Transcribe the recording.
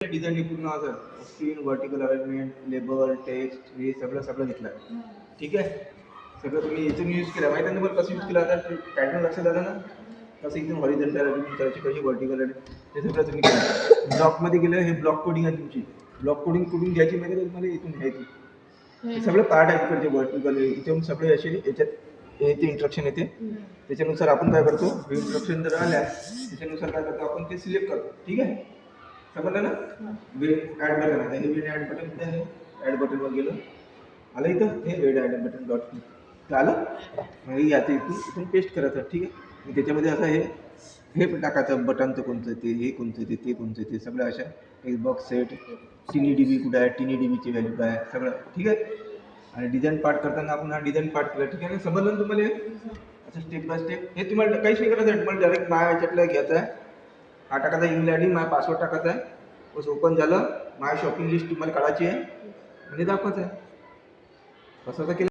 Design हे पूर्ण असं screen vertical arrangement label text हे सगळं घेतलं ठीक आहे. सगळं तुम्ही इथून यूज केलं माहिती आहे तुम्हाला कसं यूज केलं आता पॅटर्न लक्षात आलं ना कसं इथून हॉरिझॉन्टल अरेंजमेंट करायची कशी व्हर्टिकल ते सगळं तुम्ही केलं. ब्लॉकमध्ये गेलं हे ब्लॉक कोडिंग आहे तुमची. ब्लॉक कोडिंग कुठून घ्यायची माहिती तुम्हाला इथून घ्यायची हे सगळं पार्ट आहे तिकडचे व्हर्टिकल इथून सगळे असे याच्यात येते इंस्ट्रक्शन येते त्याच्यानुसार आपण काय करतो इंस्ट्रक्शन जर आल्या त्याच्यानुसार काय करतो आपण ते सिलेक्ट करतो ठीक आहे. समजलं ना. वेट ॲड बटन आहे हे वेट ॲड बटन कुठे आहे ॲड बटनवर गेलं आलं इथं हे वेट ॲड बटन डॉट आलं मग याचं इथून पेस्ट करायचं ठीक आहे. मग त्याच्यामध्ये असं हे टाकायचं बटनचं कोणतं ते हे कोणतं ते कोणतं ते सगळं अशा एक बॉक्स सेट टीनी डी बी कुठं आहे टीनी डी बीची व्हॅल्यू काय आहे सगळं ठीक आहे. आणि डिझाईन पार्ट करताना आपण हा डिझाईन पार्ट केला ठीक आहे ना. समजलं ना तुम्हाला असं स्टेप बाय स्टेप हे तुम्हाला काहीच नाही करायचं आहे तुम्हाला डायरेक्ट माझ्या याच्यातलं घ्यायचं आहे हा टाकायचा ईमेल आय डी माझा पासवर्ड टाकायचा आहे बस ओपन झालं माझ्या शॉपिंग लिस्ट तुम्हाला काढायची आहे म्हणजे दाखवायचं आहे कसं केलं.